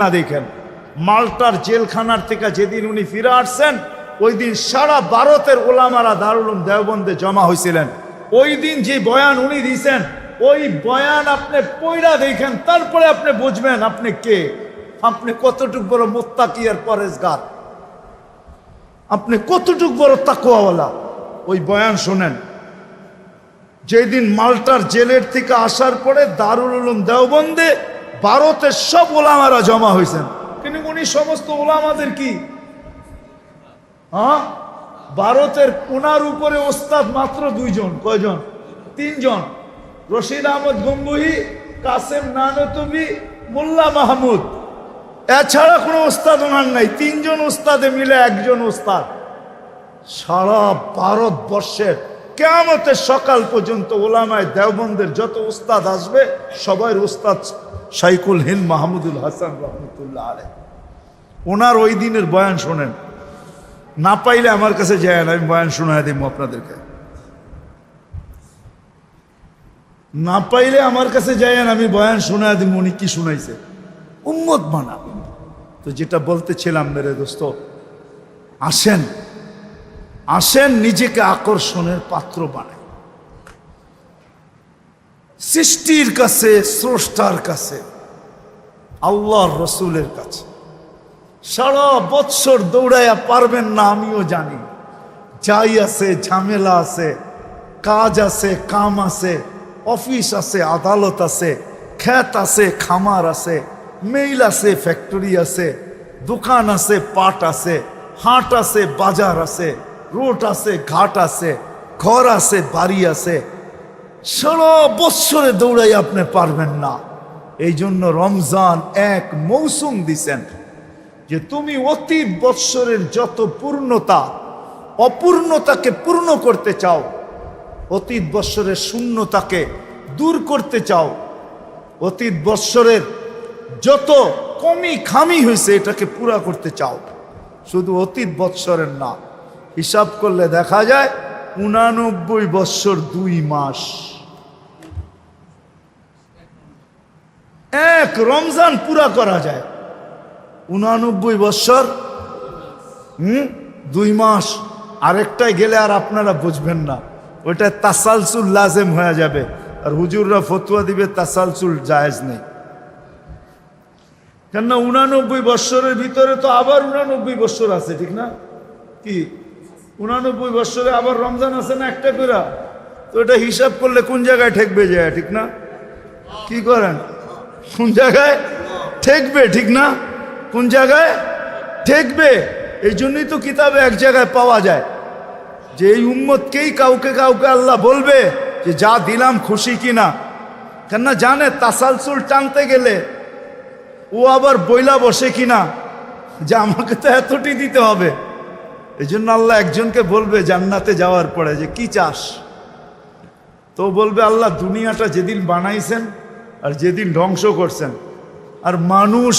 না দেখেন, মাল্টার জেলখানার থেকে যেদিন উনি ফিরে আসছেন ওই দিন সারা ভারতের ওলামারা দারুল উলুম দেওবন্দে জমা হয়েছিলেন। ওই দিন যে বয়ান উনি দিয়েছেন ওই বয়ান আপনি পয়রা দেখেন, তারপরে আপনি বুঝবেন আপনি কে, আপনি কতটুক বড় মুত্তাকি আর পরেজগার, আপনি কতটুক বড় তাকওয়াওয়ালা। ওই বয়ান শোনেন। যেদিন মাল্টার জেলের থেকে আসার পরে দারুল উলুম দেওবন্দে ভারতের সব ওলামারা জমা হয়েছেন, কিন্তু উনি সমস্ত ওলামাদের কি ভারতের ওনার উপরে ওস্তাদ মাত্র দুইজন। কয়জন? তিনজন। রশিদ আহমদ গম্বুহি, কাসেম নানতবি, মোল্লা মাহমুদ। এছাড়া কোনো ওস্তাদ ওনার নাই। তিনজন ওস্তাদে মিলে একজন ওস্তাদ। সারা ভারতবর্ষের কিয়ামতের সকাল পর্যন্ত ওলামায়ে দেওবন্দের যত ওস্তাদ আসবে সবাই ওস্তাদ শাইখুল হিন্দ মাহমুদুল হাসান রহমতুল্লাহ আলাইহি। ওনার ওই দিনের বয়ান শোনেন। না পাইলে আমার কাছে যায় না, আমি বয়ান শোনায় দিব আপনাদেরকে। না পাইলে আমার কাছে যায় না, আমি বয়ান শোনায় দিব উনি কি শুনাইছে। উম্মত বানা। তো যেটা বলতেছিলাম মেরে দোস্ত, আসেন আসেন নিজেকে আকর্ষণের পাত্র বানাই সৃষ্টির কাছে, স্রষ্টার কাছে, আল্লাহর রসুলের কাছে। সারা বৎসর দৌড়াইয়া পারবেন না, আমিও জানি। যাই আছে, ঝামেলা আছে, কাজ আছে, কাম আছে, অফিস আছে, আদালত আছে, ক্ষেত আছে, খামার আছে, মেইল আছে, ফ্যাক্টরি আছে, দোকান আছে, পাট আছে, হাট আছে, বাজার আছে, রোড আছে, ঘাট আছে, ঘর আছে, বাড়ি আছে। সারা বৎসরে দৌড়াই আপনি পারবেন না। এই জন্য রমজান এক মৌসুম দিছেন যে তুমি অতীত বৎসরের যত পূর্ণতা অপূর্ণতাকে পূর্ণ করতে চাও, অতীত বৎসরের শূন্যতাকে দূর করতে চাও, অতীত বৎসরের যত কমি খামি হয়েছে এটাকে পুরা করতে চাও। শুধু অতীত বৎসরের না, হিসাব করলে দেখা যায় 89 বৎসর 2 মাস। এক রমজান পুরা করা যায় 89 বৎসর 2 মাস। আরেকটাই গেলে আর আপনারা বুঝবেন না, ওইটা তাসালসুল লাজেম হয়ে যাবে। আর হুজুররা ফতোয়া দিবে তাসালসুল জায়েজ নেই। কেননা 89 বৎসরের ভিতরে তো আবার 89 বৎসর আছে, ঠিক না? কি 89 বৎসরে আবার রমজান আছে না একটা করে? তো এটা হিসাব করলে কোন জায়গায় ঠেকবে যায়, ঠিক না? কি করেন? কোন জায়গায় ঠেকবে, ঠিক না? কোন জায়গায় ঠেকবে? এই জন্যই তো কিতাবে এক জায়গায় পাওয়া যায় যে এই উম্মতকেই কাউকে কাউকে আল্লাহ বলবে যে যা দিলাম খুশি কিনা। কেননা জানে তাসালসুল টানতে গেলে ও আবার বইলা বসে কিনা যে আমাকে তো এতটি দিতে হবে। এই জন্য আল্লাহ একজনকে বলবে জান্নাতে যাওয়ার পরে যে কি চাস, তো বলবে আল্লাহ দুনিয়াটা যেদিন বানাইছেন আর যেদিন ধ্বংস করছেন, আর মানুষ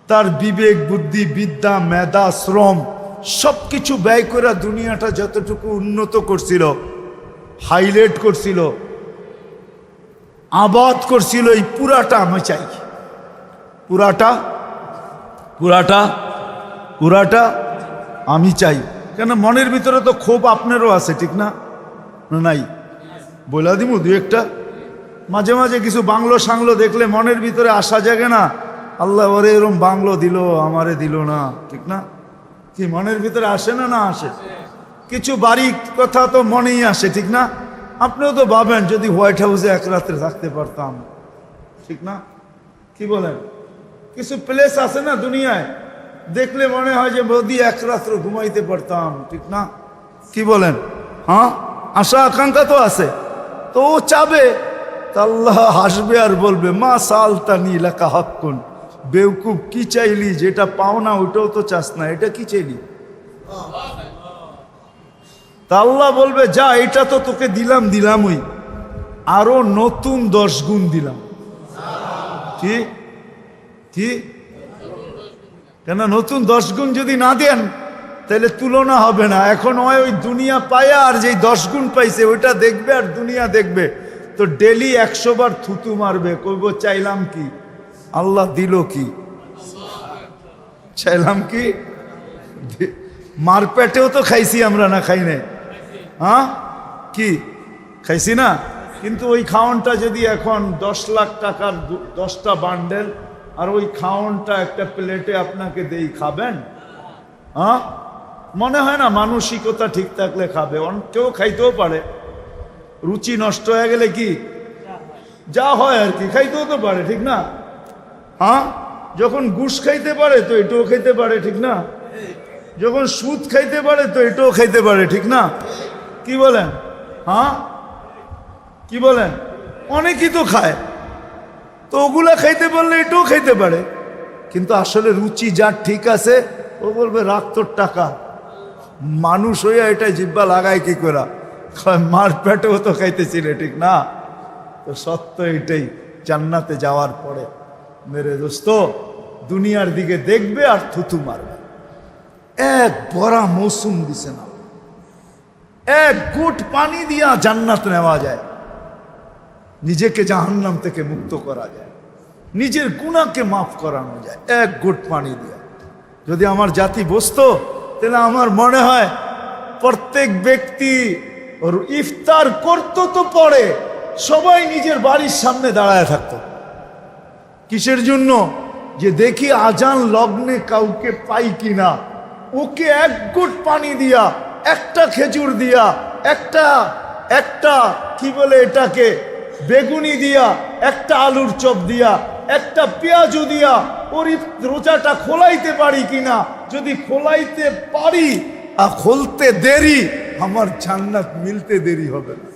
তার বিবেক, বুদ্ধি, বিদ্যা, মেধা, শ্রম সবকিছু ব্যয় করে দুনিয়াটা যতটুকু উন্নত করছিল, হাইলাইট করছিল, আবাদ করছিল, এই পুরাটা আমি চাই। পুরাটা পুরাটা পুরাটা আমি চাই। কেন মনের ভিতরে তো ক্ষোভ আপনারও আছে, ঠিক না? নাই বলা দিব দু একটা। মাঝে মাঝে কিছু বাংলো সাংলো দেখলে মনের ভিতরে আসা জাগে না, আল্লাহ ওরে এরম বাংলো দিল আমারে দিল না, ঠিক না? কি মনের ভিতরে আসে না? না আসে? কিছু বাড়ি কথা তো মনেই আসে, ঠিক না? আপনিও তো ভাবেন যদি হোয়াইট হাউসে এক রাত্রে থাকতে পারতাম, ঠিক না? কি বলেন? কিছু প্লেস আছে না দুনিয়ায় দেখলে মনে হয় যে যদি এক রাত্র ঘুমাইতে পারতাম, ঠিক না? কি বলেন? হ্যাঁ, আশা আকাঙ্ক্ষা তো আছে। তো ও চাবে, তা আল্লাহ হাসবে আর বলবে মা সালতানি লাকা হাক্কুন, বেউকুব কি চাইলি, যেটা পাও না ওইটাও তো চাস না, এটা কি চাইলি? তা আল্লাহ বলবে যা, এটা তো তোকে দিলামই, আরো নতুন 10 গুণ দিলাম। কি কি? কেন নতুন 10 গুণ যদি না দেন তাহলে তুলনা হবে না। এখন ওই দুনিয়া পায় আর যেই 10 গুণ পাইছে ওইটা দেখবে আর দুনিয়া দেখবে, তো ডেলি 100 বার থুতু মারবে, কইব চাইলাম কি। আল্লাহ দিল কি? চাইলাম কি? মার পেটেও তো খাইছি আমরা, না খাই নাই? হ্যাঁ, কি খাইছি না? কিন্তু ওই খাওয়ানটা যদি এখন 10 লাখ টাকার 10টা বান্ডেল, আর ওই খাওয়ানটা একটা প্লেটে আপনাকে দেই, খাবেন? হ্যাঁ, মনে হয় না মানসিকতা ঠিক থাকলে খাবে। কেউ খাইতেও পারে, রুচি নষ্ট হয়ে গেলে কি যা হয় আর কি, খাইতেও তো পারে, ঠিক না? হ্যাঁ, যখন ঘুষ খাইতে পারে তো এটাও খাইতে পারে, ঠিক না? যখন সুদ খাইতে পারে তো এটাও খাইতে পারে, ঠিক না? কি বলেন? হ্যাঁ, কি বলেন? অনেকেই তো খায়, তো ওগুলা খাইতে পারলে এটাও খাইতে পারে। কিন্তু আসলে রুচি যার ঠিক আছে ও বলবে রাখ তোর টাকা। মানুষ হইয়া এটা জিব্বা লাগায় কি করে? মার পেটেও তো খাইতেছিলে, ঠিক না? তো সত্য এটাই, জান্নাতে যাওয়ার পরে মেরে দোস্ত দুনিয়ার দিকে দেখবে আর থুতু মারবে। এক বড়া মৌসুম দিছে না, এক গুট পানি দিয়া জান্নাত নেওয়া যায়, নিজেকে জাহান্নাম থেকে মুক্ত করা যায়, নিজের গুনাহকে মাফ করানো যায় এক গুট পানি দিয়া। যদি আমার জাতি বসতো তাহলে আমার মনে হয় প্রত্যেক ব্যক্তি ইফতার করতো তো পরে সবাই নিজের বাড়ির সামনে দাঁড়ায় থাকতো। কিসের জন্য? যে দেখি আজান লগ্নে কাউকে পাই কিনা, ওকে এক গুট পানি দিয়া, একটা খেজুর দিয়া, একটা কি বলে এটাকে, বেগুনি দিয়া, একটা আলুর চপ দিয়া, একটা পেঁয়াজু দিয়া ওর রোজাটা খোলাইতে পারি কিনা। যদি খোলাইতে পারি আর খুলতে দেরি, আমার জান্নাত মিলতে দেরি হবে না।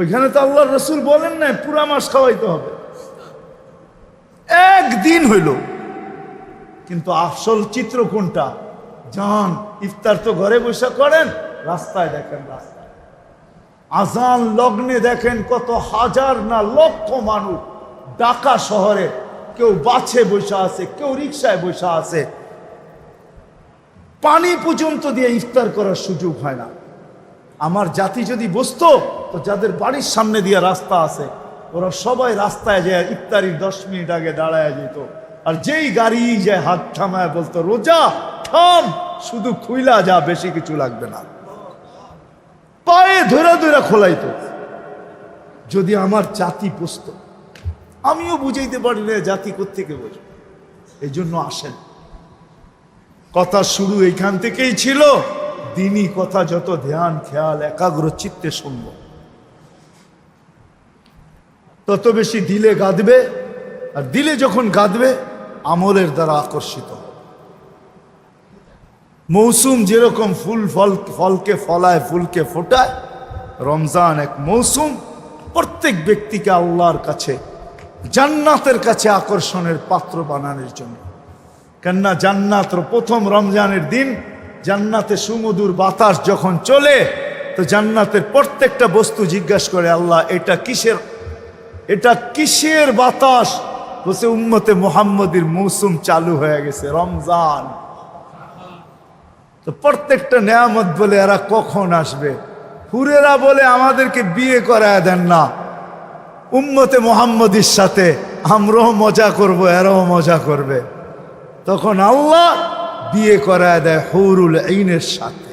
ওইখানে তো আল্লাহর রাসূল বলেন না পুরা মাস খাওয়াইতে হবে, একদিন হইল। কিন্তু আসল চিত্র কোনটা? জান ইফতার তো ঘরে বসে করেন, রাস্তায় দেখেন, রাস্তায় আজান লগ্নে দেখেন কত হাজার না লক্ষ মানুষ। ঢাকা শহরে কেউ বাসে বসে আছে, কেউ রিক্সায় বসে আছে, পানি পর্যন্ত দিয়ে ইফতার করার সুযোগ হয় না। আমার জাতি যদি বসতো তো যাদের বাড়ির সামনে দিয়ে রাস্তা আছে ওরা সবাই রাস্তায় যায় ইফতারির 10 মিনিট আগে দাঁড়ায় যেত। আর যেই গাড়ি যায় হাত থামায় বলতো রোজা থাম, শুধু খুইলা যা, বেশি কিছু লাগবে না, পায়ে ধরে ধরে খোলাইতো। যদি আমার জাতি বসতো, আমিও বুঝাইতে পারি না জাতি কোত্থেকে বুঝবে। এই জন্য আসেন, কথা শুরু এইখান থেকেই ছিল। দিনই কথা যত ধ্যান খেয়াল একাগ্র চিত্তে শুনব, তত বেশি দিলে গাঁদবে। আর দিলে যখন গাঁদবে আমলের দ্বারা আকর্ষিত। মৌসুম যেরকম ফলকে ফলায়, ফুলকে ফোটায়, রমজান এক মৌসুম প্রত্যেক ব্যক্তিকে আল্লাহর কাছে, জান্নাতের কাছে আকর্ষণের পাত্র বানানোর জন্য। কেননা জান্নাতের প্রথম রমজানের দিন জান্নাতে সুমধুর বাতাস যখন চলে, তো জান্নাতের প্রত্যেকটা বস্তু জিজ্ঞাসা করে আল্লাহ এটা কিসের বাতাস? বলছে উম্মতে মুহাম্মদীর মৌসুম চালু হয়ে গেছে, রমজান। তো প্রত্যেকটা নেয়ামত বলে এরা কখন আসবে? হুরেরা বলে আমাদেরকে বিয়ে করায় দেন না, উম্মতে মুহাম্মদীর সাথে আমরাও মজা করব, এরাও মজা করবে। তখন আল্লাহ বিয়ে করায় দেয় হুরুল আইনের সাথে।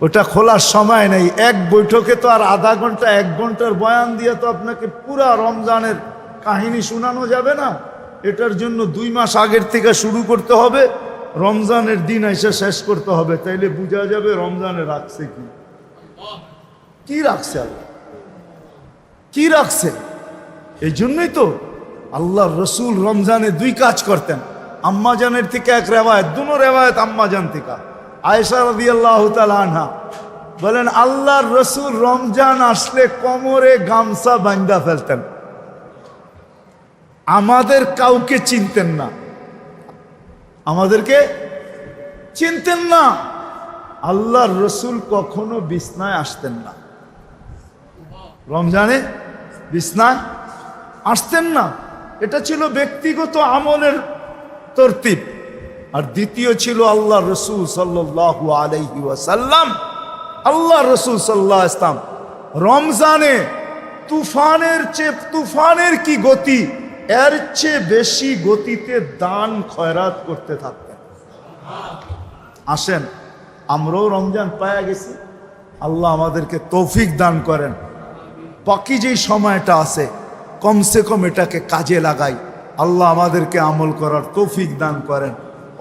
ওটা খোলার সময় নেই। এক বৈঠকে তো আর আধা ঘন্টা 1 ঘন্টার বয়ান দিয়ে তো আপনাকে পুরা রমজানের কাহিনী শোনানো যাবে না। এটার জন্য 2 মাস আগের থেকে শুরু করতে হবে, রমজানের দিন এসে শেষ করতে হবে। তাইলে বোঝা যাবে রমজানে রাখছে কি রাখছে আল্লাহ, কি রাখছে। এই জন্যই তো আল্লাহর রসুল রমজানে 2 কাজ করতেন। আম্মাজানের থেকে এক রেওয়ায়ত, দুনো রেওয়ায়ত আম্মাজান থেকে। আয়েশা রাদিয়াল্লাহু তাআলা আনহা বলেন আল্লাহর রসুল রমজান আসলে কোমরে গামছা বাঁধা ফেলতেন, আমাদের কাউকে চিনতেন না, আমাদেরকে চিনতেন না। আল্লাহর রসুল কখনো বিছনায় আসতেন না, রমজানে বিছনায় আসতেন না। এটা ছিল ব্যক্তিগত আমলের তরতিব। আর দ্বিতীয় ছিল আল্লাহ রসুল সাল্লাল্লাহু আলাইহি ওয়াসাল্লাম, আল্লাহ রসুল সাল্লাল্লাহু আলাইহি ওয়াসাল্লাম রমজানে তুফানের কি গতি, এর চেয়ে বেশি গতিতে দান খয়রাত করতে থাকতেন। আসেন, আমরাও রমজান পায়া গেছি, আল্লাহ আমাদেরকে তৌফিক দান করেন। বাকি যেই সময়টা আছে কমসে কম এটাকে কাজে লাগাই। আল্লাহ আমাদেরকে আমল করার তৌফিক দান করেন।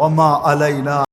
ওমা আলাইনা।